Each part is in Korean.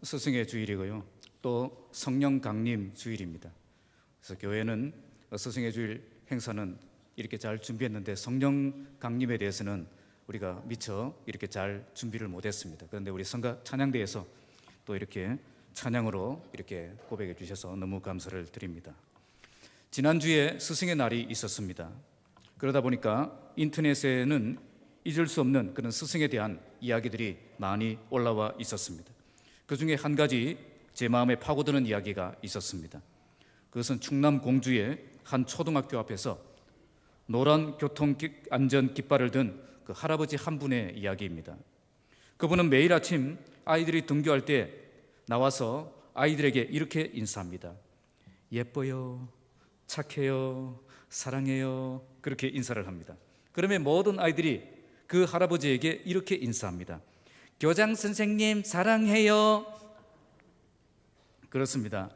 스승의 주일이고요. 또 성령 강림 주일입니다. 그래서 교회는 스승의 주일 행사는 이렇게 잘 준비했는데 성령 강림에 대해서는 우리가 미처 이렇게 잘 준비를 못했습니다. 그런데 우리 성가 찬양대에서 또 이렇게 찬양으로 이렇게 고백해 주셔서 너무 감사를 드립니다. 지난주에 스승의 날이 있었습니다. 그러다 보니까 인터넷에는 잊을 수 없는 그런 스승에 대한 이야기들이 많이 올라와 있었습니다. 그 중에 한 가지 제 마음에 파고드는 이야기가 있었습니다. 그것은 충남 공주의 한 초등학교 앞에서 노란 교통안전 깃발을 든 그 할아버지 한 분의 이야기입니다. 그분은 매일 아침 아이들이 등교할 때 나와서 아이들에게 이렇게 인사합니다. 예뻐요, 착해요, 사랑해요. 그렇게 인사를 합니다. 그러면 모든 아이들이 그 할아버지에게 이렇게 인사합니다. 교장 선생님 사랑해요. 그렇습니다.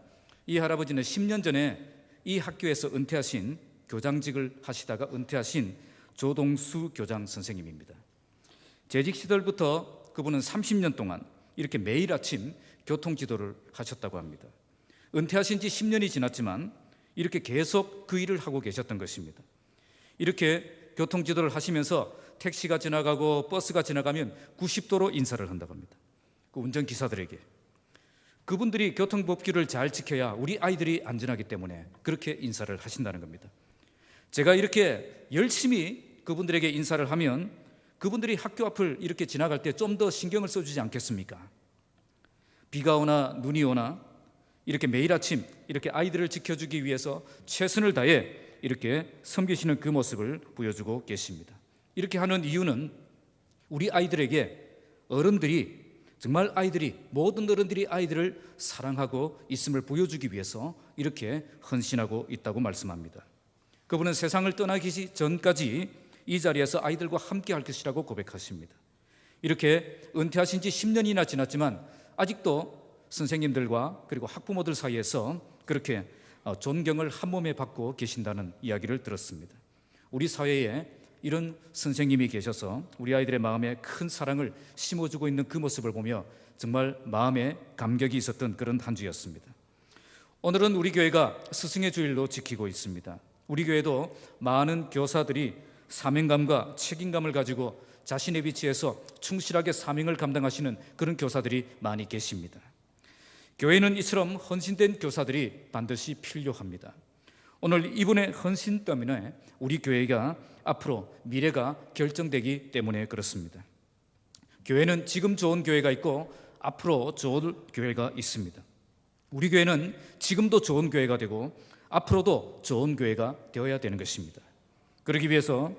이 할아버지는 10년 전에 이 학교에서 은퇴하신, 교장직을 하시다가 은퇴하신 조동수 교장 선생님입니다. 재직 시절부터 그분은 30년 동안 이렇게 매일 아침 교통지도를 하셨다고 합니다. 은퇴하신 지 10년이 지났지만 이렇게 계속 그 일을 하고 계셨던 것입니다. 이렇게 교통지도를 하시면서 택시가 지나가고 버스가 지나가면 90도로 인사를 한다고 합니다. 그 운전기사들에게. 그분들이 교통법규를 잘 지켜야 우리 아이들이 안전하기 때문에 그렇게 인사를 하신다는 겁니다. 제가 이렇게 열심히 그분들에게 인사를 하면 그분들이 학교 앞을 이렇게 지나갈 때 좀 더 신경을 써주지 않겠습니까? 비가 오나 눈이 오나 이렇게 매일 아침 이렇게 아이들을 지켜주기 위해서 최선을 다해 이렇게 섬기시는 그 모습을 보여주고 계십니다. 이렇게 하는 이유는 우리 아이들에게 어른들이 정말 모든 어른들이 아이들을 사랑하고 있음을 보여주기 위해서 이렇게 헌신하고 있다고 말씀합니다. 그분은 세상을 떠나기 전까지 이 자리에서 아이들과 함께 할 것이라고 고백하십니다. 이렇게 은퇴하신 지 10년이나 지났지만 아직도 선생님들과 그리고 학부모들 사이에서 그렇게 존경을 한 몸에 받고 계신다는 이야기를 들었습니다. 우리 사회에 이런 선생님이 계셔서 우리 아이들의 마음에 큰 사랑을 심어주고 있는 그 모습을 보며 정말 마음에 감격이 있었던 그런 한 주였습니다. 오늘은 우리 교회가 스승의 주일로 지키고 있습니다. 우리 교회도 많은 교사들이 사명감과 책임감을 가지고 자신의 위치에서 충실하게 사명을 감당하시는 그런 교사들이 많이 계십니다. 교회는 이처럼 헌신된 교사들이 반드시 필요합니다. 오늘 이분의 헌신 때문에 우리 교회가 앞으로 미래가 결정되기 때문에 그렇습니다. 교회는 지금 좋은 교회가 있고 앞으로 좋은 교회가 있습니다. 우리 교회는 지금도 좋은 교회가 되고 앞으로도 좋은 교회가 되어야 되는 것입니다. 그러기 위해서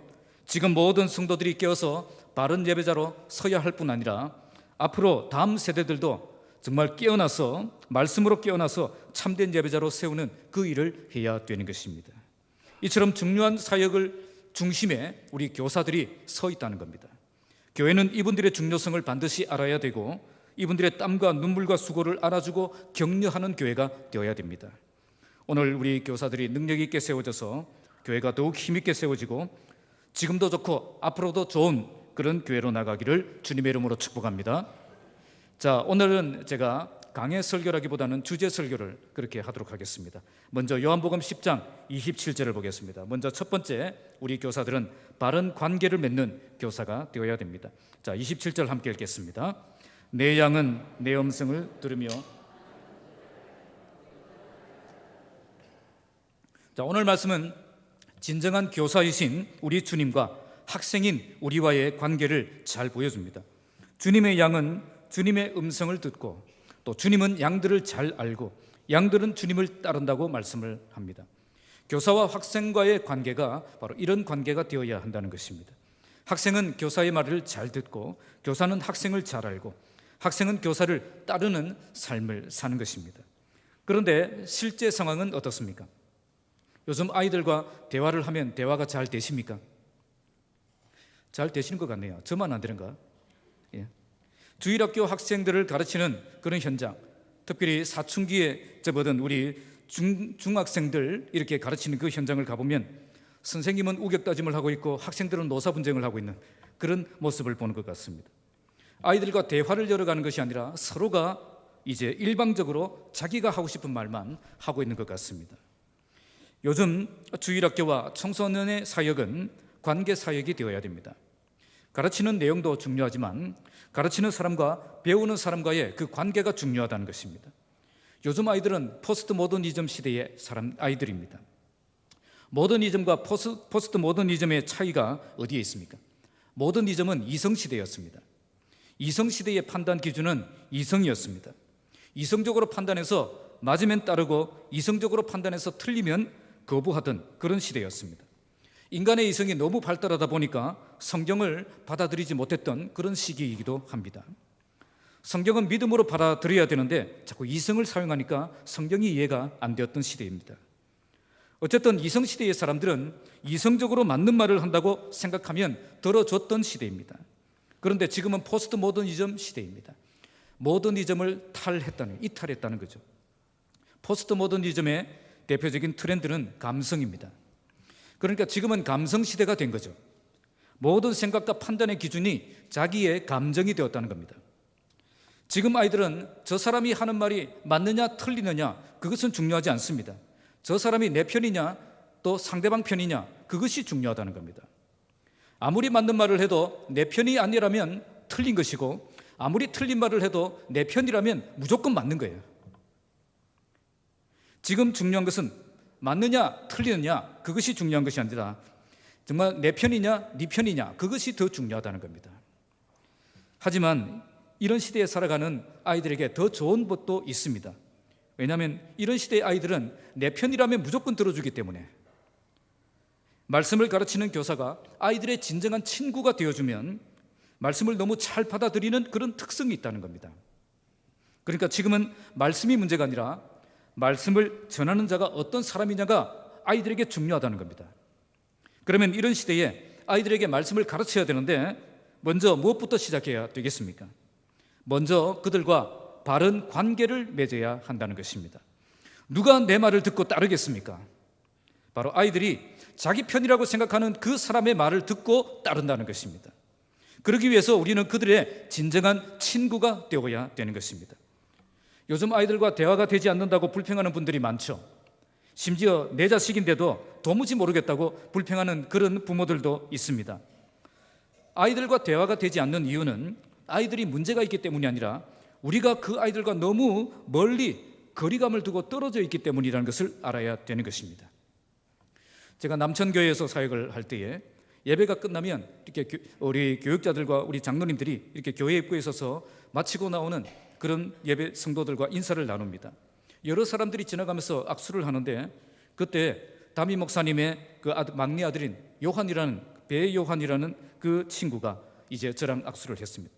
지금 모든 성도들이 깨어서 바른 예배자로 서야 할 뿐 아니라 앞으로 다음 세대들도 정말 깨어나서 말씀으로 깨어나서 참된 예배자로 세우는 그 일을 해야 되는 것입니다. 이처럼 중요한 사역을 중심에 우리 교사들이 서 있다는 겁니다. 교회는 이분들의 중요성을 반드시 알아야 되고 이분들의 땀과 눈물과 수고를 알아주고 격려하는 교회가 되어야 됩니다. 오늘 우리 교사들이 능력 있게 세워져서 교회가 더욱 힘있게 세워지고 지금도 좋고 앞으로도 좋은 그런 교회로 나가기를 주님의 이름으로 축복합니다. 자, 오늘은 제가 강해 설교라기보다는 주제 설교를 그렇게 하도록 하겠습니다. 먼저 요한복음 10장 27절을 보겠습니다. 먼저 첫 번째, 우리 교사들은 바른 관계를 맺는 교사가 되어야 됩니다. 자, 27절 함께 읽겠습니다. 내 양은 내 음성을 들으며. 자, 오늘 말씀은 진정한 교사이신 우리 주님과 학생인 우리와의 관계를 잘 보여줍니다. 주님의 양은 주님의 음성을 듣고 또 주님은 양들을 잘 알고 양들은 주님을 따른다고 말씀을 합니다. 교사와 학생과의 관계가 바로 이런 관계가 되어야 한다는 것입니다. 학생은 교사의 말을 잘 듣고 교사는 학생을 잘 알고 학생은 교사를 따르는 삶을 사는 것입니다. 그런데 실제 상황은 어떻습니까? 요즘 아이들과 대화를 하면 대화가 잘 되십니까? 잘 되시는 것 같네요. 저만 안 되는가? 예. 주일학교 학생들을 가르치는 그런 현장, 특별히 사춘기에 접어든 우리 중학생들 이렇게 가르치는 그 현장을 가보면 선생님은 우격다짐을 하고 있고 학생들은 노사분쟁을 하고 있는 그런 모습을 보는 것 같습니다. 아이들과 대화를 열어가는 것이 아니라 서로가 이제 일방적으로 자기가 하고 싶은 말만 하고 있는 것 같습니다. 요즘 주일학교와 청소년의 사역은 관계 사역이 되어야 됩니다. 가르치는 내용도 중요하지만 가르치는 사람과 배우는 사람과의 그 관계가 중요하다는 것입니다. 요즘 아이들은 포스트 모더니즘 시대의 아이들입니다. 모더니즘과 포스트 모더니즘의 차이가 어디에 있습니까? 모더니즘은 이성시대였습니다. 이성시대의 판단 기준은 이성이었습니다. 이성적으로 판단해서 맞으면 따르고 이성적으로 판단해서 틀리면 거부하던 그런 시대였습니다. 인간의 이성이 너무 발달하다 보니까 성경을 받아들이지 못했던 그런 시기이기도 합니다. 성경은 믿음으로 받아들여야 되는데 자꾸 이성을 사용하니까 성경이 이해가 안 되었던 시대입니다. 어쨌든 이성시대의 사람들은 이성적으로 맞는 말을 한다고 생각하면 들어줬던 시대입니다. 그런데 지금은 포스트 모더니즘 시대입니다. 모더니즘을 이탈했다는 거죠. 포스트 모더니즘의 대표적인 트렌드는 감성입니다. 그러니까 지금은 감성 시대가 된 거죠. 모든 생각과 판단의 기준이 자기의 감정이 되었다는 겁니다. 지금 아이들은 저 사람이 하는 말이 맞느냐 틀리느냐 그것은 중요하지 않습니다. 저 사람이 내 편이냐 또 상대방 편이냐 그것이 중요하다는 겁니다. 아무리 맞는 말을 해도 내 편이 아니라면 틀린 것이고 아무리 틀린 말을 해도 내 편이라면 무조건 맞는 거예요. 지금 중요한 것은 맞느냐 틀리느냐 그것이 중요한 것이 아니라 정말 내 편이냐 네 편이냐 그것이 더 중요하다는 겁니다. 하지만 이런 시대에 살아가는 아이들에게 더 좋은 것도 있습니다. 왜냐하면 이런 시대의 아이들은 내 편이라면 무조건 들어주기 때문에 말씀을 가르치는 교사가 아이들의 진정한 친구가 되어주면 말씀을 너무 잘 받아들이는 그런 특성이 있다는 겁니다. 그러니까 지금은 말씀이 문제가 아니라 말씀을 전하는 자가 어떤 사람이냐가 아이들에게 중요하다는 겁니다. 그러면 이런 시대에 아이들에게 말씀을 가르쳐야 되는데 먼저 무엇부터 시작해야 되겠습니까? 먼저 그들과 바른 관계를 맺어야 한다는 것입니다. 누가 내 말을 듣고 따르겠습니까? 바로 아이들이 자기 편이라고 생각하는 그 사람의 말을 듣고 따른다는 것입니다. 그러기 위해서 우리는 그들의 진정한 친구가 되어야 되는 것입니다. 요즘 아이들과 대화가 되지 않는다고 불평하는 분들이 많죠. 심지어 내 자식인데도 도무지 모르겠다고 불평하는 그런 부모들도 있습니다. 아이들과 대화가 되지 않는 이유는 아이들이 문제가 있기 때문이 아니라 우리가 그 아이들과 너무 멀리 거리감을 두고 떨어져 있기 때문이라는 것을 알아야 되는 것입니다. 제가 남천교회에서 사역을 할 때에 예배가 끝나면 이렇게 우리 교육자들과 우리 장로님들이 이렇게 교회 입구에 서서 마치고 나오는 그런 예배 성도들과 인사를 나눕니다. 여러 사람들이 지나가면서 악수를 하는데 그때 담임 목사님의 그 막내 아들인 배요한이라는 그 친구가 이제 저랑 악수를 했습니다.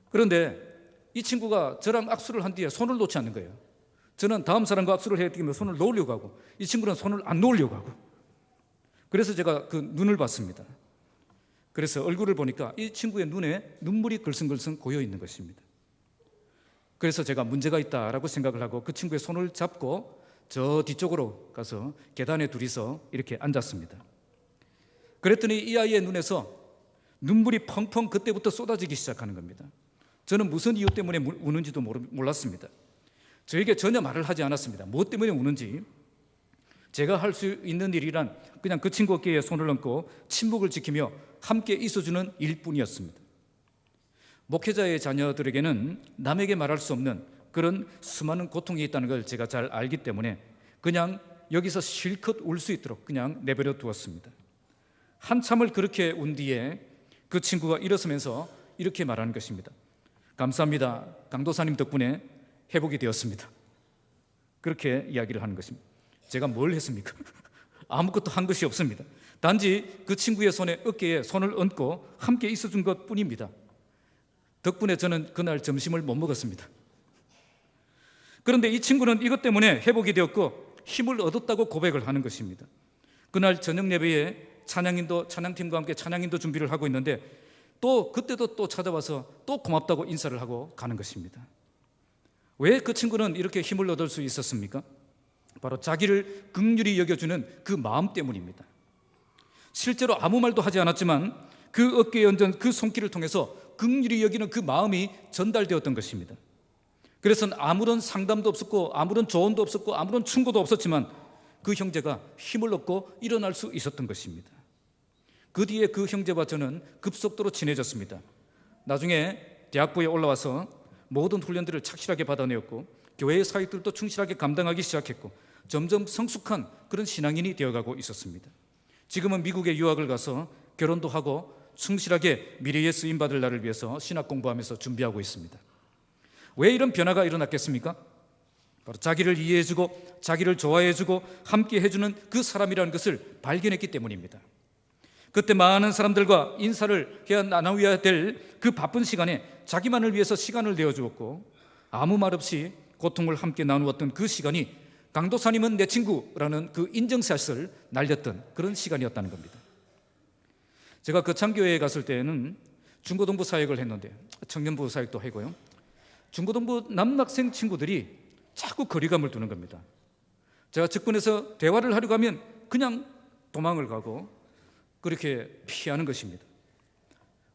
그런데 이 친구가 저랑 악수를 한 뒤에 손을 놓지 않는 거예요. 저는 다음 사람과 악수를 해야 되면 손을 놓으려고 하고 이 친구는 손을 안 놓으려고 하고 그래서 제가 그 눈을 봤습니다. 그래서 얼굴을 보니까 이 친구의 눈에 눈물이 글썽글썽 고여 있는 것입니다. 그래서 제가 문제가 있다라고 생각을 하고 그 친구의 손을 잡고 저 뒤쪽으로 가서 계단에 둘이서 이렇게 앉았습니다. 그랬더니 이 아이의 눈에서 눈물이 펑펑 그때부터 쏟아지기 시작하는 겁니다. 저는 무슨 이유 때문에 우는지도 몰랐습니다. 저에게 전혀 말을 하지 않았습니다. 무엇 때문에 우는지. 제가 할 수 있는 일이란 그냥 그 친구 어깨에 손을 얹고 침묵을 지키며 함께 있어주는 일뿐이었습니다. 목회자의 자녀들에게는 남에게 말할 수 없는 그런 수많은 고통이 있다는 걸 제가 잘 알기 때문에 그냥 여기서 실컷 울 수 있도록 그냥 내버려 두었습니다. 한참을 그렇게 운 뒤에 그 친구가 일어서면서 이렇게 말하는 것입니다. 감사합니다. 강도사님 덕분에 회복이 되었습니다. 그렇게 이야기를 하는 것입니다. 제가 뭘 했습니까? 아무것도 한 것이 없습니다. 단지 그 친구의 어깨에 손을 얹고 함께 있어준 것 뿐입니다. 덕분에 저는 그날 점심을 못 먹었습니다. 그런데 이 친구는 이것 때문에 회복이 되었고 힘을 얻었다고 고백을 하는 것입니다. 그날 저녁 예배에 찬양팀과 함께 찬양인도 준비를 하고 있는데 그때도 또 찾아와서 또 고맙다고 인사를 하고 가는 것입니다. 왜 그 친구는 이렇게 힘을 얻을 수 있었습니까? 바로 자기를 긍휼히 여겨주는 그 마음 때문입니다. 실제로 아무 말도 하지 않았지만 그 어깨에 얹은 그 손길을 통해서 긍휼히 여기는 그 마음이 전달되었던 것입니다. 그래서 아무런 상담도 없었고 아무런 조언도 없었고 아무런 충고도 없었지만 그 형제가 힘을 얻고 일어날 수 있었던 것입니다. 그 뒤에 그 형제와 저는 급속도로 친해졌습니다. 나중에 대학부에 올라와서 모든 훈련들을 착실하게 받아내었고 교회의 사역들도 충실하게 감당하기 시작했고 점점 성숙한 그런 신앙인이 되어가고 있었습니다. 지금은 미국에 유학을 가서 결혼도 하고 충실하게 미래에 쓰임받을 날을 위해서 신학 공부하면서 준비하고 있습니다. 왜 이런 변화가 일어났겠습니까? 바로 자기를 이해해주고 자기를 좋아해주고 함께 해주는 그 사람이라는 것을 발견했기 때문입니다. 그때 많은 사람들과 인사를 나누어야 될 그 바쁜 시간에 자기만을 위해서 시간을 내어주었고 아무 말 없이 고통을 함께 나누었던 그 시간이 강도사님은 내 친구라는 그 인정샷을 날렸던 그런 시간이었다는 겁니다. 제가 거창교회에 갔을 때는 중고등부 사역을 했는데 청년부 사역도 하고요. 중고등부 남학생 친구들이 자꾸 거리감을 두는 겁니다. 제가 직분에서 대화를 하려고 하면 그냥 도망을 가고 그렇게 피하는 것입니다.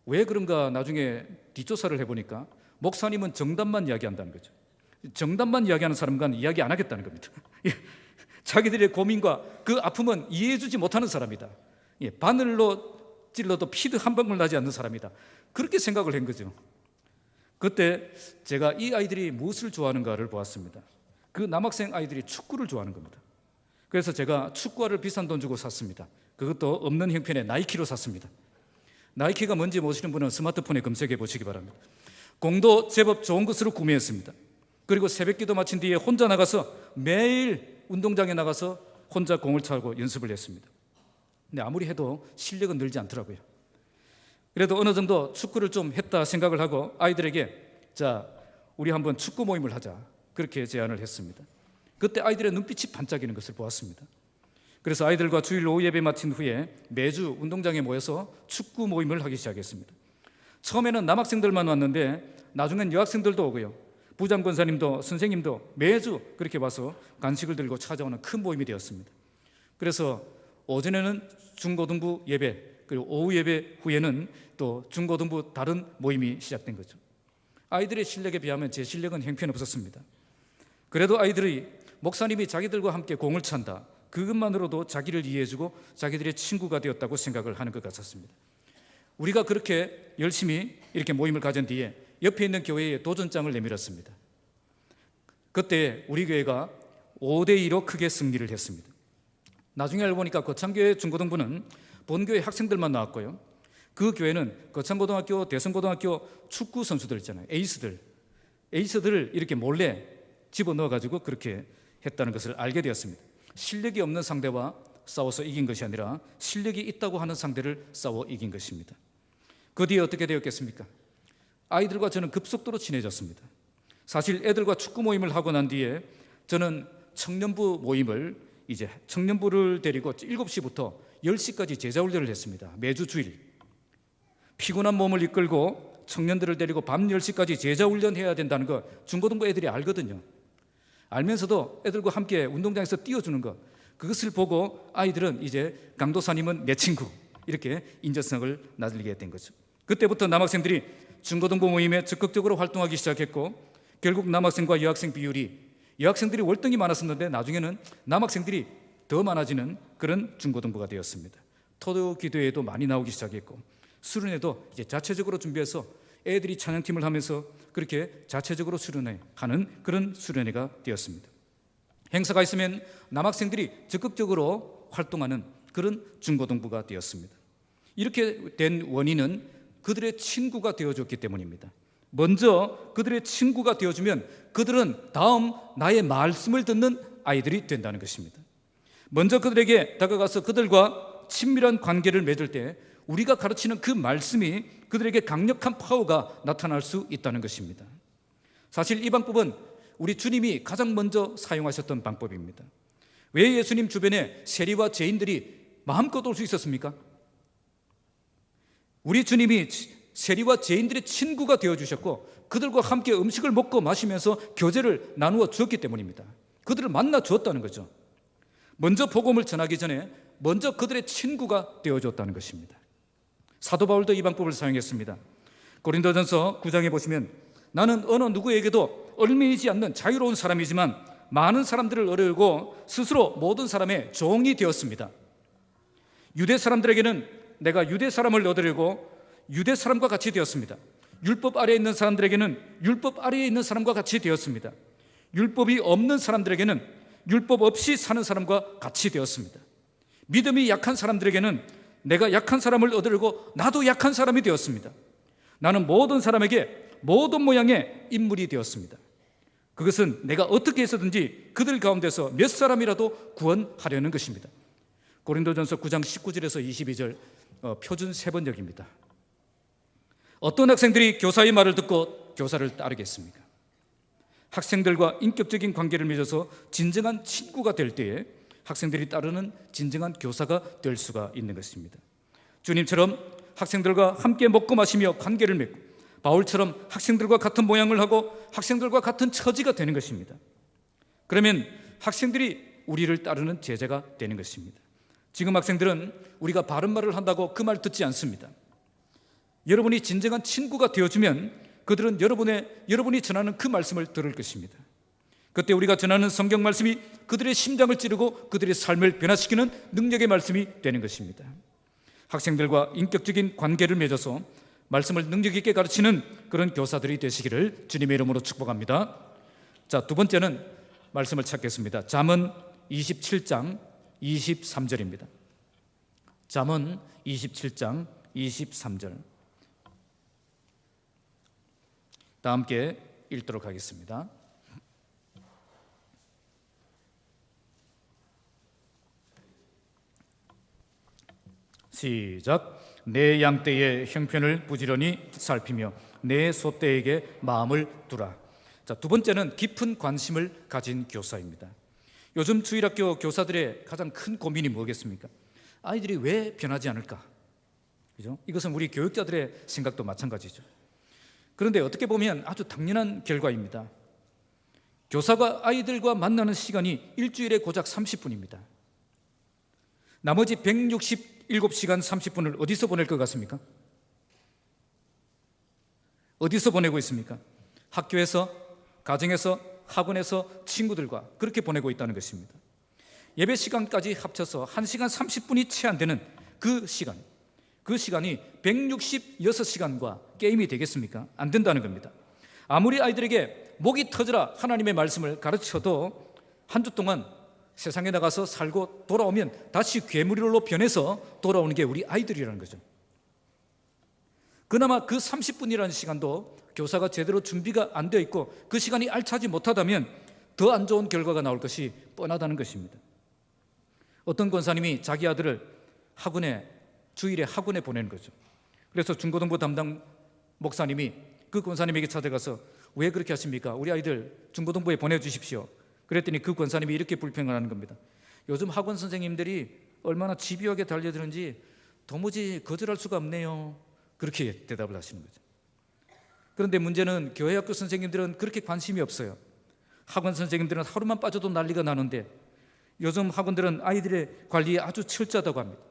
왜 그런가 나중에 뒷조사를 해보니까 목사님은 정답만 이야기한다는 거죠. 정답만 이야기하는 사람과는 이야기 안 하겠다는 겁니다. 자기들의 고민과 그 아픔은 이해해주지 못하는 사람이다. 바늘로 찔러도 피도 한 방울 나지 않는 사람이다. 그렇게 생각을 한 거죠. 그때 제가 이 아이들이 무엇을 좋아하는가를 보았습니다. 그 남학생 아이들이 축구를 좋아하는 겁니다. 그래서 제가 축구화를 비싼 돈 주고 샀습니다. 그것도 없는 형편의 나이키로 샀습니다. 나이키가 뭔지 모르시는 분은 스마트폰에 검색해 보시기 바랍니다. 공도 제법 좋은 것으로 구매했습니다. 그리고 새벽기도 마친 뒤에 혼자 나가서 매일 운동장에 나가서 혼자 공을 차고 연습을 했습니다. 근데 아무리 해도 실력은 늘지 않더라고요. 그래도 어느 정도 축구를 좀 했다 생각을 하고 아이들에게 자, 우리 한번 축구 모임을 하자 그렇게 제안을 했습니다. 그때 아이들의 눈빛이 반짝이는 것을 보았습니다. 그래서 아이들과 주일 오후 예배 마친 후에 매주 운동장에 모여서 축구 모임을 하기 시작했습니다. 처음에는 남학생들만 왔는데 나중엔 여학생들도 오고요. 부장 권사님도 선생님도 매주 그렇게 와서 간식을 들고 찾아오는 큰 모임이 되었습니다. 그래서 오전에는 중고등부 예배 그리고 오후 예배 후에는 또 중고등부 다른 모임이 시작된 거죠. 아이들의 실력에 비하면 제 실력은 형편없었습니다. 그래도 아이들이 목사님이 자기들과 함께 공을 찬다 그것만으로도 자기를 이해해주고 자기들의 친구가 되었다고 생각을 하는 것 같았습니다. 우리가 그렇게 열심히 이렇게 모임을 가진 뒤에 옆에 있는 교회에 도전장을 내밀었습니다. 그때 우리 교회가 5대2로 크게 승리를 했습니다. 나중에 알고 보니까 거창교회 중고등부는 본교회 학생들만 나왔고요. 그 교회는 거창고등학교, 대성고등학교 축구 선수들 있잖아요. 에이스들을 이렇게 몰래 집어넣어가지고 그렇게 했다는 것을 알게 되었습니다. 실력이 없는 상대와 싸워서 이긴 것이 아니라 실력이 있다고 하는 상대를 싸워 이긴 것입니다. 그 뒤에 어떻게 되었겠습니까? 아이들과 저는 급속도로 친해졌습니다. 사실 애들과 축구 모임을 하고 난 뒤에 저는 청년부 모임을 이제 청년부를 데리고 7시부터 10시까지 제자훈련을 했습니다. 매주 주일 피곤한 몸을 이끌고 청년들을 데리고 밤 10시까지 제자훈련해야 된다는 거 중고등부 애들이 알거든요. 알면서도 애들과 함께 운동장에서 뛰어주는 것 그것을 보고 아이들은 이제 강도사님은 내 친구 이렇게 인정성을 나누게 된 거죠. 그때부터 남학생들이 중고등부 모임에 적극적으로 활동하기 시작했고 결국 남학생과 여학생 비율이 여학생들이 월등히 많았었는데 나중에는 남학생들이 더 많아지는 그런 중고등부가 되었습니다. 토요 기도회에도 많이 나오기 시작했고 수련회도 이제 자체적으로 준비해서 애들이 찬양팀을 하면서 그렇게 자체적으로 수련회하는 그런 수련회가 되었습니다. 행사가 있으면 남학생들이 적극적으로 활동하는 그런 중고등부가 되었습니다. 이렇게 된 원인은 그들의 친구가 되어줬기 때문입니다. 먼저 그들의 친구가 되어주면 그들은 다음 나의 말씀을 듣는 아이들이 된다는 것입니다. 먼저 그들에게 다가가서 그들과 친밀한 관계를 맺을 때 우리가 가르치는 그 말씀이 그들에게 강력한 파워가 나타날 수 있다는 것입니다. 사실 이 방법은 우리 주님이 가장 먼저 사용하셨던 방법입니다. 왜 예수님 주변에 세리와 죄인들이 마음껏 올 수 있었습니까? 우리 주님이 세리와 죄인들의 친구가 되어주셨고 그들과 함께 음식을 먹고 마시면서 교제를 나누어 주었기 때문입니다. 그들을 만나 주었다는 거죠. 먼저 복음을 전하기 전에 먼저 그들의 친구가 되어줬다는 것입니다. 사도 바울도 이 방법을 사용했습니다. 고린도전서 9장에 보시면 나는 어느 누구에게도 얽매이지 않는 자유로운 사람이지만 많은 사람들을 어르고 스스로 모든 사람의 종이 되었습니다. 유대 사람들에게는 내가 유대 사람을 얻으려고 유대 사람과 같이 되었습니다. 율법 아래에 있는 사람들에게는 율법 아래에 있는 사람과 같이 되었습니다. 율법이 없는 사람들에게는 율법 없이 사는 사람과 같이 되었습니다. 믿음이 약한 사람들에게는 내가 약한 사람을 얻으려고 나도 약한 사람이 되었습니다. 나는 모든 사람에게 모든 모양의 인물이 되었습니다. 그것은 내가 어떻게 해서든지 그들 가운데서 몇 사람이라도 구원하려는 것입니다. 고린도전서 9장 19절에서 22절 표준 세번역입니다. 어떤 학생들이 교사의 말을 듣고 교사를 따르겠습니까? 학생들과 인격적인 관계를 맺어서 진정한 친구가 될 때에 학생들이 따르는 진정한 교사가 될 수가 있는 것입니다. 주님처럼 학생들과 함께 먹고 마시며 관계를 맺고 바울처럼 학생들과 같은 모양을 하고 학생들과 같은 처지가 되는 것입니다. 그러면 학생들이 우리를 따르는 제자가 되는 것입니다. 지금 학생들은 우리가 바른 말을 한다고 그 말 듣지 않습니다. 여러분이 진정한 친구가 되어주면 그들은 여러분이 전하는 그 말씀을 들을 것입니다. 그때 우리가 전하는 성경 말씀이 그들의 심장을 찌르고 그들의 삶을 변화시키는 능력의 말씀이 되는 것입니다. 학생들과 인격적인 관계를 맺어서 말씀을 능력 있게 가르치는 그런 교사들이 되시기를 주님의 이름으로 축복합니다. 자, 두 번째는 말씀을 찾겠습니다. 잠언 27장 23절입니다. 잠언 27장 23절. 다 함께 읽도록 하겠습니다. 시작. 내 양떼의 형편을 부지런히 살피며 내 소떼에게 마음을 두라. 자, 두 번째는 깊은 관심을 가진 교사입니다. 요즘 주일학교 교사들의 가장 큰 고민이 뭐겠습니까? 아이들이 왜 변하지 않을까? 그죠? 이것은 우리 교육자들의 생각도 마찬가지죠. 그런데 어떻게 보면 아주 당연한 결과입니다. 교사가 아이들과 만나는 시간이 일주일에 고작 30분입니다. 나머지 167시간 30분을 어디서 보낼 것 같습니까? 어디서 보내고 있습니까? 학교에서, 가정에서, 학원에서 친구들과 그렇게 보내고 있다는 것입니다. 예배 시간까지 합쳐서 1시간 30분이 채 안 되는 그 시간이 166시간과 게임이 되겠습니까? 안 된다는 겁니다. 아무리 아이들에게 목이 터져라 하나님의 말씀을 가르쳐도 한 주 동안 세상에 나가서 살고 돌아오면 다시 괴물로 변해서 돌아오는 게 우리 아이들이라는 거죠. 그나마 그 30분이라는 시간도 교사가 제대로 준비가 안 되어 있고 그 시간이 알차지 못하다면 더 안 좋은 결과가 나올 것이 뻔하다는 것입니다. 어떤 권사님이 자기 아들을 주일에 학원에 보내는 거죠. 그래서 중고등부 담당 목사님이 그 권사님에게 찾아가서 왜 그렇게 하십니까? 우리 아이들 중고등부에 보내주십시오. 그랬더니 그 권사님이 이렇게 불평을 하는 겁니다. 요즘 학원 선생님들이 얼마나 집요하게 달려드는지 도무지 거절할 수가 없네요. 그렇게 대답을 하시는 거죠. 그런데 문제는 교회 학교 선생님들은 그렇게 관심이 없어요. 학원 선생님들은 하루만 빠져도 난리가 나는데 요즘 학원들은 아이들의 관리에 아주 철저하다고 합니다.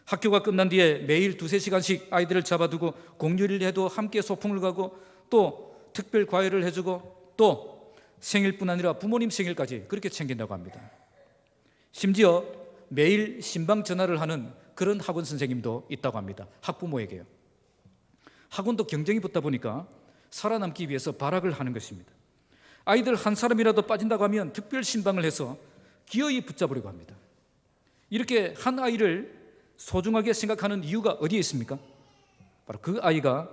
학교가 끝난 뒤에 매일 2-3시간씩 아이들을 잡아두고 공휴일 해도 함께 소풍을 가고 또 특별 과외를 해주고 또 생일뿐 아니라 부모님 생일까지 그렇게 챙긴다고 합니다. 심지어 매일 신방 전화를 하는 그런 학원 선생님도 있다고 합니다. 학부모에게요. 학원도 경쟁이 붙다 보니까 살아남기 위해서 발악을 하는 것입니다. 아이들 한 사람이라도 빠진다고 하면 특별 신방을 해서 기어이 붙잡으려고 합니다. 이렇게 한 아이를 소중하게 생각하는 이유가 어디에 있습니까? 바로 그 아이가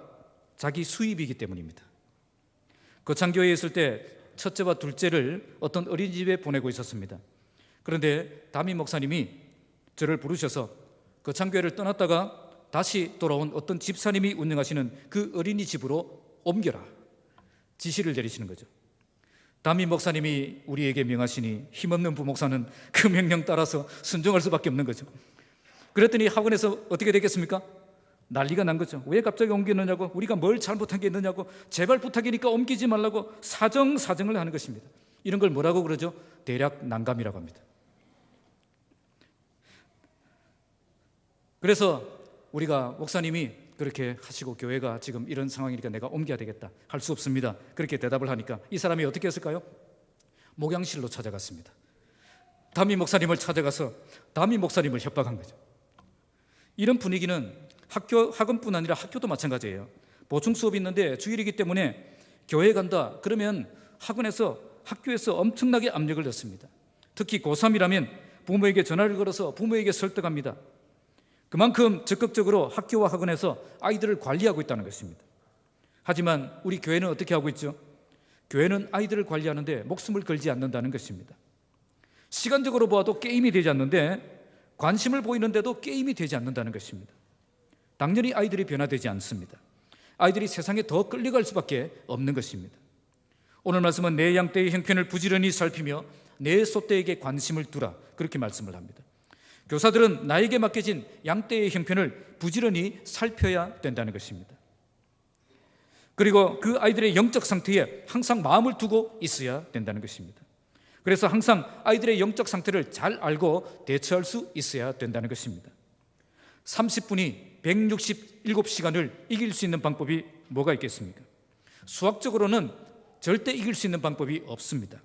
자기 수입이기 때문입니다. 거창교회에 있을 때 첫째와 둘째를 어떤 어린이집에 보내고 있었습니다. 그런데 담임 목사님이 저를 부르셔서 거창교회를 떠났다가 다시 돌아온 어떤 집사님이 운영하시는 그 어린이집으로 옮겨라 지시를 내리시는 거죠. 담임 목사님이 우리에게 명하시니 힘없는 부목사는 그 명령 따라서 순종할 수밖에 없는 거죠. 그랬더니 학원에서 어떻게 되겠습니까? 난리가 난 거죠. 왜 갑자기 옮기느냐고, 우리가 뭘 잘못한 게 있느냐고, 제발 부탁이니까 옮기지 말라고 사정을 하는 것입니다. 이런 걸 뭐라고 그러죠? 대략 난감이라고 합니다. 그래서 우리가 목사님이 그렇게 하시고 교회가 지금 이런 상황이니까 내가 옮겨야 되겠다 할 수 없습니다. 그렇게 대답을 하니까 이 사람이 어떻게 했을까요? 목양실로 찾아갔습니다. 담임 목사님을 찾아가서 담임 목사님을 협박한 거죠. 이런 분위기는 학원뿐 아니라 학교도 마찬가지예요. 보충 수업이 있는데 주일이기 때문에 교회에 간다 그러면 학교에서 엄청나게 압력을 넣습니다. 특히 고3이라면 부모에게 전화를 걸어서 부모에게 설득합니다. 그만큼 적극적으로 학교와 학원에서 아이들을 관리하고 있다는 것입니다. 하지만 우리 교회는 어떻게 하고 있죠? 교회는 아이들을 관리하는데 목숨을 걸지 않는다는 것입니다. 시간적으로 보아도 게임이 되지 않는데 관심을 보이는데도 게임이 되지 않는다는 것입니다. 당연히 아이들이 변화되지 않습니다. 아이들이 세상에 더 끌려갈 수밖에 없는 것입니다. 오늘 말씀은 내 양떼의 형편을 부지런히 살피며 내 소떼에게 관심을 두라 그렇게 말씀을 합니다. 교사들은 나에게 맡겨진 양떼의 형편을 부지런히 살펴야 된다는 것입니다. 그리고 그 아이들의 영적 상태에 항상 마음을 두고 있어야 된다는 것입니다. 그래서 항상 아이들의 영적 상태를 잘 알고 대처할 수 있어야 된다는 것입니다. 30분이 167시간을 이길 수 있는 방법이 뭐가 있겠습니까? 수학적으로는 절대 이길 수 있는 방법이 없습니다.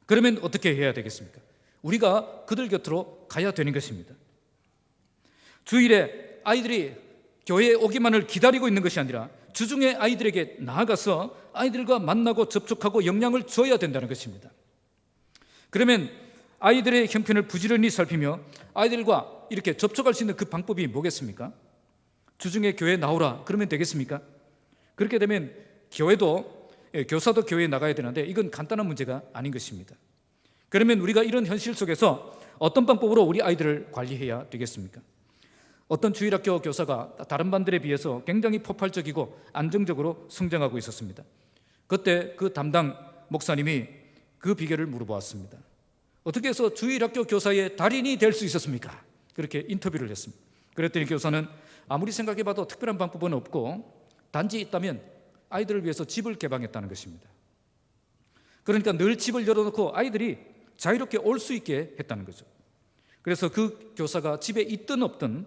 그러면 어떻게 해야 되겠습니까? 우리가 그들 곁으로 가야 되는 것입니다. 주일에 아이들이 교회에 오기만을 기다리고 있는 것이 아니라 주중에 아이들에게 나아가서 아이들과 만나고 접촉하고 영향을 줘야 된다는 것입니다. 그러면 아이들의 형편을 부지런히 살피며 아이들과 이렇게 접촉할 수 있는 그 방법이 뭐겠습니까? 주중에 교회에 나오라 그러면 되겠습니까? 그렇게 되면 교사도 교회에 나가야 되는데 이건 간단한 문제가 아닌 것입니다. 그러면 우리가 이런 현실 속에서 어떤 방법으로 우리 아이들을 관리해야 되겠습니까? 어떤 주일학교 교사가 다른 반들에 비해서 굉장히 폭발적이고 안정적으로 성장하고 있었습니다. 그때 그 담당 목사님이 그 비결을 물어보았습니다. 어떻게 해서 주일학교 교사의 달인이 될 수 있었습니까? 그렇게 인터뷰를 했습니다. 그랬더니 교사는 아무리 생각해봐도 특별한 방법은 없고 단지 있다면 아이들을 위해서 집을 개방했다는 것입니다. 그러니까 늘 집을 열어놓고 아이들이 자유롭게 올 수 있게 했다는 거죠. 그래서 그 교사가 집에 있든 없든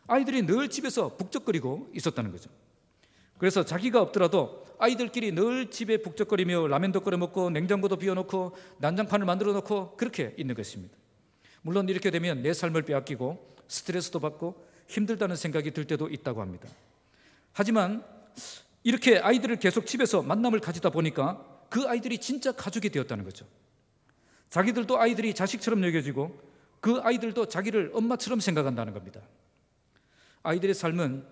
아이들이 늘 집에서 북적거리고 있었다는 거죠. 그래서 자기가 없더라도 아이들끼리 늘 집에 북적거리며 라면도 끓여 먹고 냉장고도 비워놓고 난장판을 만들어 놓고 그렇게 있는 것입니다. 물론 이렇게 되면 내 삶을 빼앗기고 스트레스도 받고 힘들다는 생각이 들 때도 있다고 합니다. 하지만 이렇게 아이들을 계속 집에서 만남을 가지다 보니까 그 아이들이 진짜 가족이 되었다는 거죠. 자기들도 아이들이 자식처럼 여겨지고 그 아이들도 자기를 엄마처럼 생각한다는 겁니다. 아이들의 삶은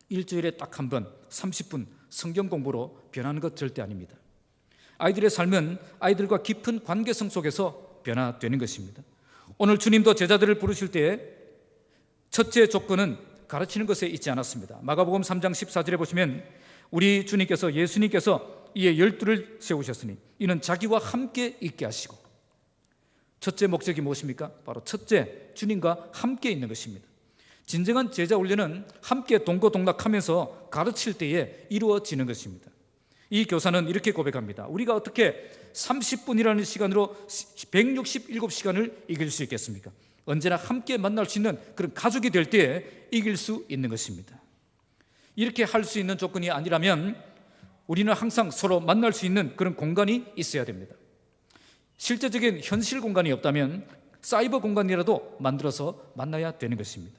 일주일에 딱 한 번 30분 성경 공부로 변하는 것 절대 아닙니다. 아이들의 삶은 아이들과 깊은 관계성 속에서 변화되는 것입니다. 오늘 주님도 제자들을 부르실 때에 첫째 조건은 가르치는 것에 있지 않았습니다. 마가복음 3장 14절에 보시면 우리 주님께서 예수님께서 이에 12를 세우셨으니 이는 자기와 함께 있게 하시고 첫째 목적이 무엇입니까? 바로 첫째 주님과 함께 있는 것입니다. 진정한 제자 훈련은 함께 동고동락하면서 가르칠 때에 이루어지는 것입니다. 이 교사는 이렇게 고백합니다. 우리가 어떻게 30분이라는 시간으로 167시간을 이길 수 있겠습니까? 언제나 함께 만날 수 있는 그런 가족이 될 때에 이길 수 있는 것입니다. 이렇게 할 수 있는 조건이 아니라면 우리는 항상 서로 만날 수 있는 그런 공간이 있어야 됩니다. 실제적인 현실 공간이 없다면 사이버 공간이라도 만들어서 만나야 되는 것입니다.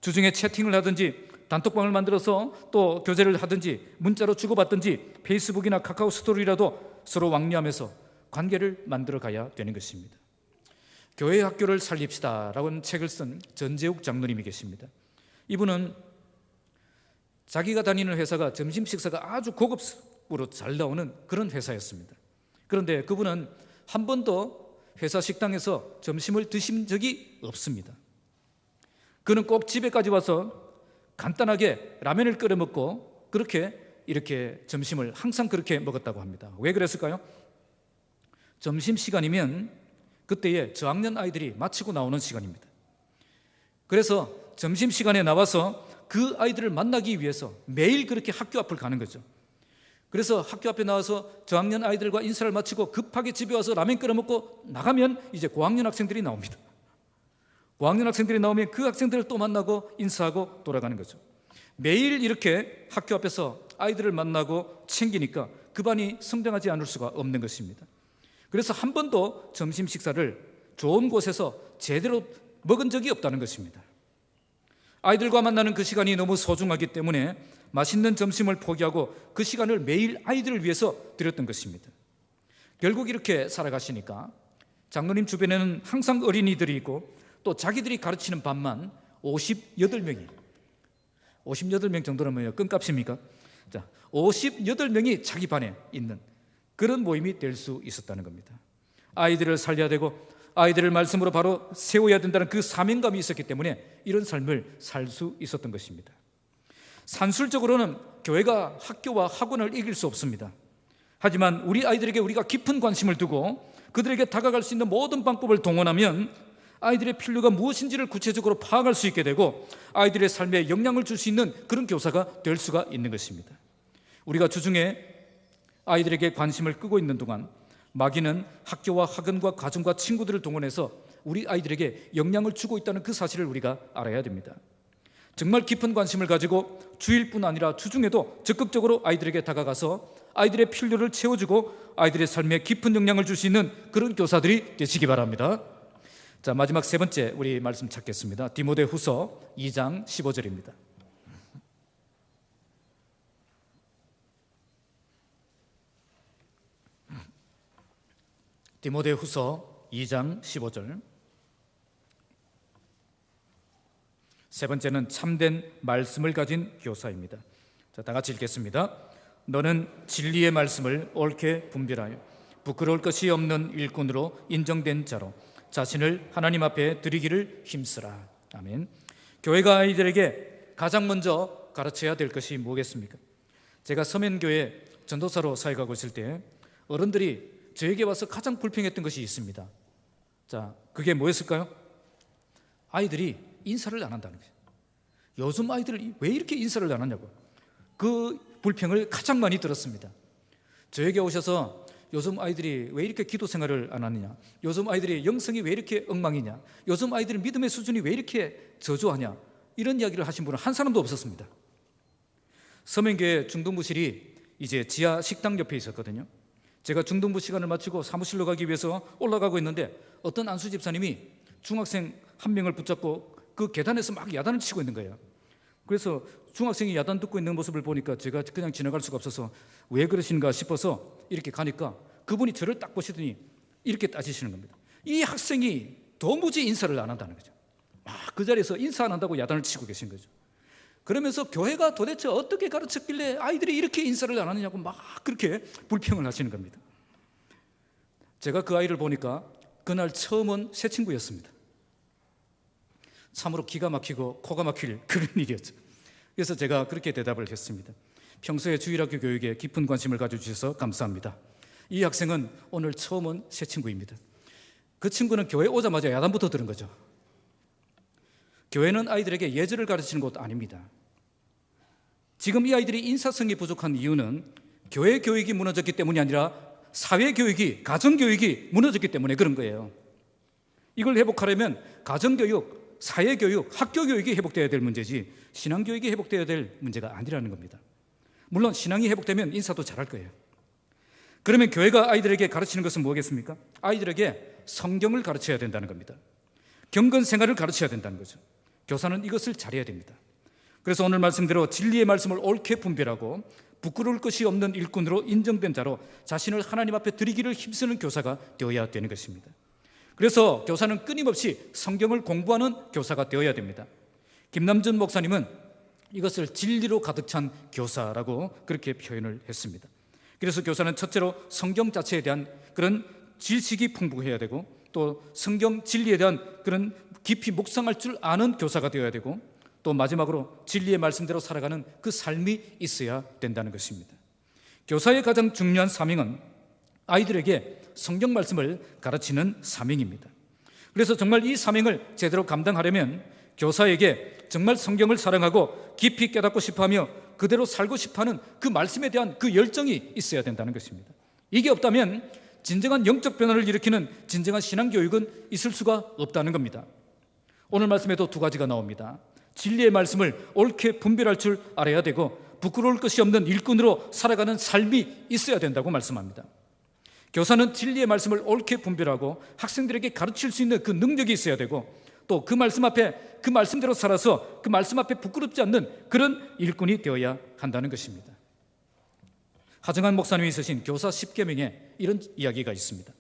주중에 채팅을 하든지 단톡방을 만들어서 또 교제를 하든지 문자로 주고받든지 페이스북이나 카카오 스토리라도 서로 왕래하면서 관계를 만들어 가야 되는 것입니다. 교회 학교를 살립시다 라는 책을 쓴 전재욱 장로님이 계십니다. 이분은 자기가 다니는 회사가 점심 식사가 아주 고급으로 잘 나오는 그런 회사였습니다. 그런데 그분은 한 번도 회사 식당에서 점심을 드신 적이 없습니다. 그는 꼭 집에까지 와서 간단하게 라면을 끓여 먹고 이렇게 점심을 항상 그렇게 먹었다고 합니다. 왜 그랬을까요? 점심시간이면 그때에 저학년 아이들이 마치고 나오는 시간입니다. 그래서 점심시간에 나와서 그 아이들을 만나기 위해서 매일 그렇게 학교 앞을 가는 거죠. 그래서 학교 앞에 나와서 저학년 아이들과 인사를 마치고 급하게 집에 와서 라면 끓여 먹고 나가면 이제 고학년 학생들이 나옵니다. 고학년 학생들이 나오면 그 학생들을 또 만나고 인사하고 돌아가는 거죠. 매일 이렇게 학교 앞에서 아이들을 만나고 챙기니까 그 반이 성장하지 않을 수가 없는 것입니다. 그래서 한 번도 점심 식사를 좋은 곳에서 제대로 먹은 적이 없다는 것입니다. 아이들과 만나는 그 시간이 너무 소중하기 때문에 맛있는 점심을 포기하고 그 시간을 매일 아이들을 위해서 드렸던 것입니다. 결국 이렇게 살아가시니까 장로님 주변에는 항상 어린이들이 있고 또 자기들이 가르치는 반만 58명이 58명 정도라면 껌값입니까? 자, 58명이 자기 반에 있는 그런 모임이 될 수 있었다는 겁니다. 아이들을 살려야 되고 아이들을 말씀으로 바로 세워야 된다는 그 사명감이 있었기 때문에 이런 삶을 살 수 있었던 것입니다. 산술적으로는 교회가 학교와 학원을 이길 수 없습니다. 하지만 우리 아이들에게 우리가 깊은 관심을 두고 그들에게 다가갈 수 있는 모든 방법을 동원하면 아이들의 필요가 무엇인지를 구체적으로 파악할 수 있게 되고 아이들의 삶에 영향을 줄 수 있는 그런 교사가 될 수가 있는 것입니다. 우리가 주중에 아이들에게 관심을 끄고 있는 동안 마귀는 학교와 학원과 가정과 친구들을 동원해서 우리 아이들에게 영향을 주고 있다는 그 사실을 우리가 알아야 됩니다. 정말 깊은 관심을 가지고 주일뿐 아니라 주중에도 적극적으로 아이들에게 다가가서 아이들의 필요를 채워주고 아이들의 삶에 깊은 영향을 줄 수 있는 그런 교사들이 되시기 바랍니다. 자, 마지막 세 번째 우리 말씀 찾겠습니다. 디모데후서 2장 15절입니다. 디모데후서 2장 15절. 세 번째는 참된 말씀을 가진 교사입니다. 자, 다 같이 읽겠습니다. 너는 진리의 말씀을 옳게 분별하여 부끄러울 것이 없는 일꾼으로 인정된 자로 자신을 하나님 앞에 드리기를 힘쓰라. 아멘. 교회가 아이들에게 가장 먼저 가르쳐야 될 것이 뭐겠습니까? 제가 서면교회 전도사로 사역하고 있을 때 어른들이 저에게 와서 가장 불평했던 것이 있습니다. 자, 그게 뭐였을까요? 아이들이 인사를 안 한다는 거예요. 요즘 아이들이 왜 이렇게 인사를 안 하냐고, 그 불평을 가장 많이 들었습니다. 저에게 오셔서 요즘 아이들이 왜 이렇게 기도 생활을 안 하느냐, 요즘 아이들이 영성이 왜 이렇게 엉망이냐, 요즘 아이들의 믿음의 수준이 왜 이렇게 저조하냐, 이런 이야기를 하신 분은 한 사람도 없었습니다. 서면교회 중등부실이 이제 지하 식당 옆에 있었거든요. 제가 중등부 시간을 마치고 사무실로 가기 위해서 올라가고 있는데 어떤 안수 집사님이 중학생 한 명을 붙잡고 그 계단에서 막 야단을 치고 있는 거예요. 그래서 중학생이 야단 듣고 있는 모습을 보니까 제가 그냥 지나갈 수가 없어서 왜 그러신가 싶어서 이렇게 가니까 그분이 저를 딱 보시더니 이렇게 따지시는 겁니다. 이 학생이 도무지 인사를 안 한다는 거죠. 막 그 자리에서 인사 안 한다고 야단을 치고 계신 거죠. 그러면서 교회가 도대체 어떻게 가르쳤길래 아이들이 이렇게 인사를 안 하느냐고 막 그렇게 불평을 하시는 겁니다. 제가 그 아이를 보니까 그날 처음 온 새 친구였습니다. 참으로 기가 막히고 코가 막힐 그런 일이었죠. 그래서 제가 그렇게 대답을 했습니다. 평소에 주일학교 교육에 깊은 관심을 가져주셔서 감사합니다. 이 학생은 오늘 처음 온 새 친구입니다. 그 친구는 교회 오자마자 야단부터 들은 거죠. 교회는 아이들에게 예절을 가르치는 곳 아닙니다. 지금 이 아이들이 인사성이 부족한 이유는 교회 교육이 무너졌기 때문이 아니라 사회 교육이, 가정 교육이 무너졌기 때문에 그런 거예요. 이걸 회복하려면 가정 교육, 사회 교육, 학교 교육이 회복되어야 될 문제지 신앙 교육이 회복되어야 될 문제가 아니라는 겁니다. 물론 신앙이 회복되면 인사도 잘할 거예요. 그러면 교회가 아이들에게 가르치는 것은 뭐겠습니까? 아이들에게 성경을 가르쳐야 된다는 겁니다. 경건 생활을 가르쳐야 된다는 거죠. 교사는 이것을 잘해야 됩니다. 그래서 오늘 말씀대로 진리의 말씀을 옳게 분별하고 부끄러울 것이 없는 일꾼으로 인정된 자로 자신을 하나님 앞에 드리기를 힘쓰는 교사가 되어야 되는 것입니다. 그래서 교사는 끊임없이 성경을 공부하는 교사가 되어야 됩니다. 김남준 목사님은 이것을 진리로 가득 찬 교사라고 그렇게 표현을 했습니다. 그래서 교사는 첫째로 성경 자체에 대한 그런 지식이 풍부해야 되고 또 성경 진리에 대한 그런 깊이 묵상할 줄 아는 교사가 되어야 되고 또 마지막으로 진리의 말씀대로 살아가는 그 삶이 있어야 된다는 것입니다. 교사의 가장 중요한 사명은 아이들에게 성경 말씀을 가르치는 사명입니다. 그래서 정말 이 사명을 제대로 감당하려면 교사에게 정말 성경을 사랑하고 깊이 깨닫고 싶어하며 그대로 살고 싶어하는 그 말씀에 대한 그 열정이 있어야 된다는 것입니다. 이게 없다면 진정한 영적 변화를 일으키는 진정한 신앙교육은 있을 수가 없다는 겁니다. 오늘 말씀에도 두 가지가 나옵니다. 진리의 말씀을 옳게 분별할 줄 알아야 되고 부끄러울 것이 없는 일꾼으로 살아가는 삶이 있어야 된다고 말씀합니다. 교사는 진리의 말씀을 옳게 분별하고 학생들에게 가르칠 수 있는 그 능력이 있어야 되고 또 그 말씀 앞에 그 말씀대로 살아서 그 말씀 앞에 부끄럽지 않는 그런 일꾼이 되어야 한다는 것입니다. 하정한 목사님이 쓰신 교사 10계명에 이런 이야기가 있습니다.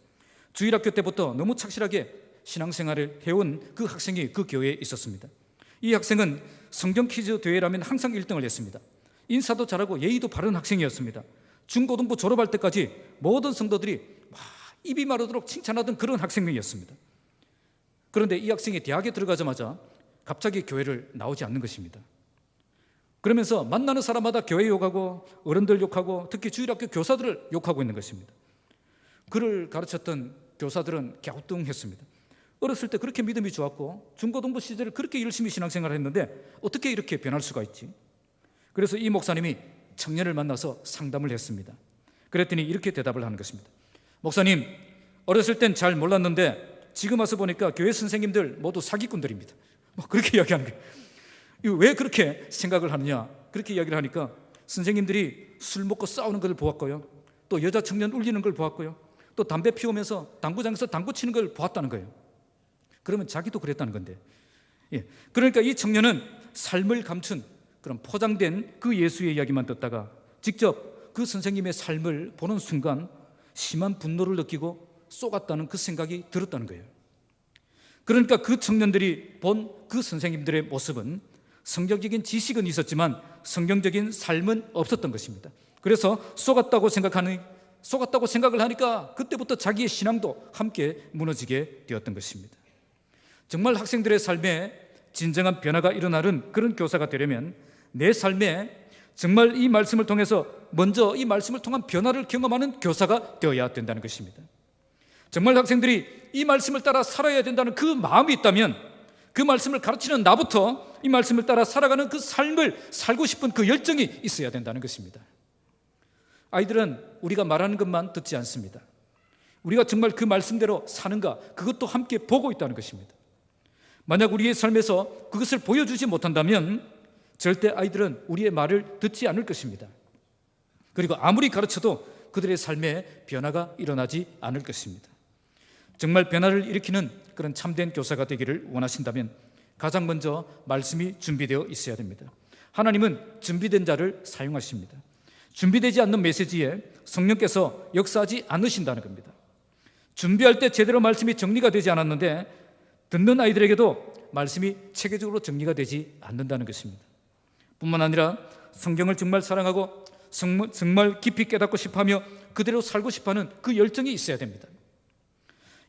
주일학교 때부터 너무 착실하게 신앙생활을 해온 그 학생이 그 교회에 있었습니다. 이 학생은 성경 퀴즈 대회라면 항상 1등을 했습니다. 인사도 잘하고 예의도 바른 학생이었습니다. 중고등부 졸업할 때까지 모든 성도들이 입이 마르도록 칭찬하던 그런 학생이었습니다. 그런데 이 학생이 대학에 들어가자마자 갑자기 교회를 나오지 않는 것입니다. 그러면서 만나는 사람마다 교회 욕하고 어른들 욕하고 특히 주일학교 교사들을 욕하고 있는 것입니다. 그를 가르쳤던 교사들은 갸우뚱했습니다. 어렸을 때 그렇게 믿음이 좋았고 중고등부 시절에 그렇게 열심히 신앙생활을 했는데 어떻게 이렇게 변할 수가 있지? 그래서 이 목사님이 청년을 만나서 상담을 했습니다. 그랬더니 이렇게 대답을 하는 것입니다. 목사님, 어렸을 땐 잘 몰랐는데 지금 와서 보니까 교회 선생님들 모두 사기꾼들입니다. 그렇게 이야기하는 거예요. 왜 그렇게 생각을 하느냐? 그렇게 이야기를 하니까 선생님들이 술 먹고 싸우는 걸 보았고요, 또 여자 청년 울리는 걸 보았고요, 또 담배 피우면서 당구장에서 당구 치는 걸 보았다는 거예요. 그러면 자기도 그랬다는 건데, 그러니까 이 청년은 삶을 감춘 그런 포장된 그 예수의 이야기만 듣다가 직접 그 선생님의 삶을 보는 순간 심한 분노를 느끼고 쏘갔다는 그 생각이 들었다는 거예요. 그러니까 그 청년들이 본 그 선생님들의 모습은 성경적인 지식은 있었지만 성경적인 삶은 없었던 것입니다. 그래서 속았다고 생각을 하니까 그때부터 자기의 신앙도 함께 무너지게 되었던 것입니다. 정말 학생들의 삶에 진정한 변화가 일어나는 그런 교사가 되려면 내 삶에 정말 이 말씀을 통해서 먼저 이 말씀을 통한 변화를 경험하는 교사가 되어야 된다는 것입니다. 정말 학생들이 이 말씀을 따라 살아야 된다는 그 마음이 있다면 그 말씀을 가르치는 나부터 이 말씀을 따라 살아가는 그 삶을 살고 싶은 그 열정이 있어야 된다는 것입니다. 아이들은 우리가 말하는 것만 듣지 않습니다. 우리가 정말 그 말씀대로 사는가, 그것도 함께 보고 있다는 것입니다. 만약 우리의 삶에서 그것을 보여주지 못한다면 절대 아이들은 우리의 말을 듣지 않을 것입니다. 그리고 아무리 가르쳐도 그들의 삶에 변화가 일어나지 않을 것입니다. 정말 변화를 일으키는 그런 참된 교사가 되기를 원하신다면 가장 먼저 말씀이 준비되어 있어야 됩니다. 하나님은 준비된 자를 사용하십니다. 준비되지 않는 메시지에 성령께서 역사하지 않으신다는 겁니다. 준비할 때 제대로 말씀이 정리가 되지 않았는데 듣는 아이들에게도 말씀이 체계적으로 정리가 되지 않는다는 것입니다. 뿐만 아니라 성경을 정말 사랑하고 정말 깊이 깨닫고 싶어하며 그대로 살고 싶어하는 그 열정이 있어야 됩니다.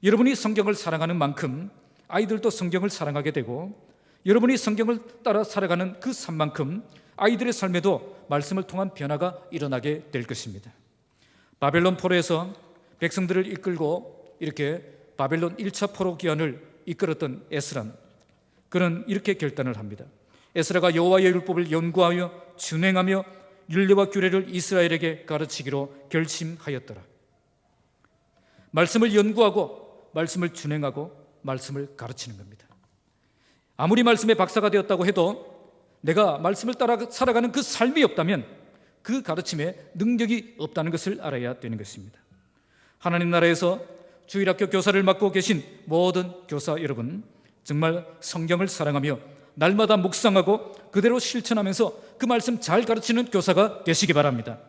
여러분이 성경을 사랑하는 만큼 아이들도 성경을 사랑하게 되고 여러분이 성경을 따라 살아가는 그 삶만큼 아이들의 삶에도 말씀을 통한 변화가 일어나게 될 것입니다. 바벨론 포로에서 백성들을 이끌고 이렇게 바벨론 1차 포로 기환을 이끌었던 에스라는 그는 이렇게 결단을 합니다. 에스라가 여호와의 율법을 연구하여 준행하며 율례와 규례를 이스라엘에게 가르치기로 결심하였더라. 말씀을 연구하고 말씀을 준행하고 말씀을 가르치는 겁니다. 아무리 말씀의 박사가 되었다고 해도 내가 말씀을 따라 살아가는 그 삶이 없다면 그 가르침에 능력이 없다는 것을 알아야 되는 것입니다. 하나님 나라에서 주일학교 교사를 맡고 계신 모든 교사 여러분, 정말 성경을 사랑하며 날마다 묵상하고 그대로 실천하면서 그 말씀 잘 가르치는 교사가 되시기 바랍니다.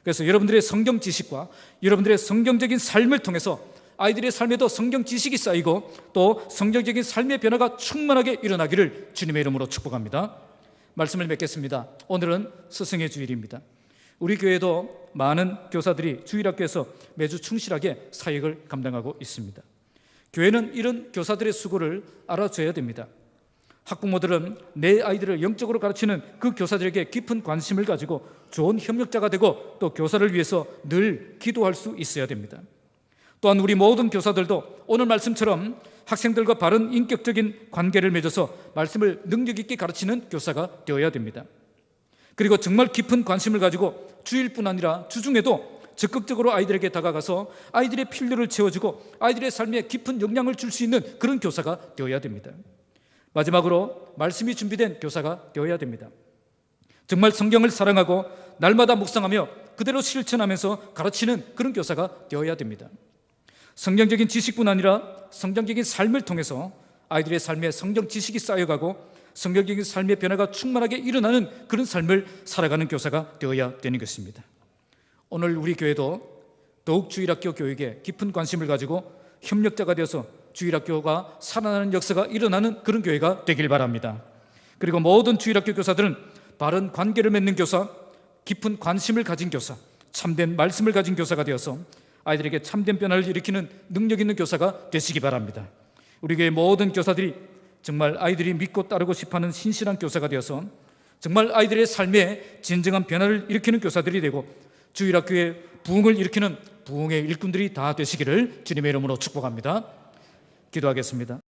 그래서 여러분들의 성경 지식과 여러분들의 성경적인 삶을 통해서 아이들의 삶에도 성경 지식이 쌓이고 또 성경적인 삶의 변화가 충만하게 일어나기를 주님의 이름으로 축복합니다. 말씀을 맺겠습니다. 오늘은 스승의 주일입니다. 우리 교회도 많은 교사들이 주일학교에서 매주 충실하게 사역을 감당하고 있습니다. 교회는 이런 교사들의 수고를 알아줘야 됩니다. 학부모들은 내 아이들을 영적으로 가르치는 그 교사들에게 깊은 관심을 가지고 좋은 협력자가 되고 또 교사를 위해서 늘 기도할 수 있어야 됩니다. 또한 우리 모든 교사들도 오늘 말씀처럼 학생들과 바른 인격적인 관계를 맺어서 말씀을 능력 있게 가르치는 교사가 되어야 됩니다. 그리고 정말 깊은 관심을 가지고 주일뿐 아니라 주중에도 적극적으로 아이들에게 다가가서 아이들의 필요를 채워주고 아이들의 삶에 깊은 영향을 줄 수 있는 그런 교사가 되어야 됩니다. 마지막으로 말씀이 준비된 교사가 되어야 됩니다. 정말 성경을 사랑하고 날마다 묵상하며 그대로 실천하면서 가르치는 그런 교사가 되어야 됩니다. 성경적인 지식뿐 아니라 성경적인 삶을 통해서 아이들의 삶에 성경 지식이 쌓여가고 성경적인 삶의 변화가 충만하게 일어나는 그런 삶을 살아가는 교사가 되어야 되는 것입니다. 오늘 우리 교회도 더욱 주일학교 교육에 깊은 관심을 가지고 협력자가 되어서 주일학교가 살아나는 역사가 일어나는 그런 교회가 되길 바랍니다. 그리고 모든 주일학교 교사들은 바른 관계를 맺는 교사, 깊은 관심을 가진 교사, 참된 말씀을 가진 교사가 되어서 아이들에게 참된 변화를 일으키는 능력 있는 교사가 되시기 바랍니다. 우리 교회 모든 교사들이 정말 아이들이 믿고 따르고 싶어하는 신실한 교사가 되어서 정말 아이들의 삶에 진정한 변화를 일으키는 교사들이 되고 주일학교의 부흥을 일으키는 부흥의 일꾼들이 다 되시기를 주님의 이름으로 축복합니다. 기도하겠습니다.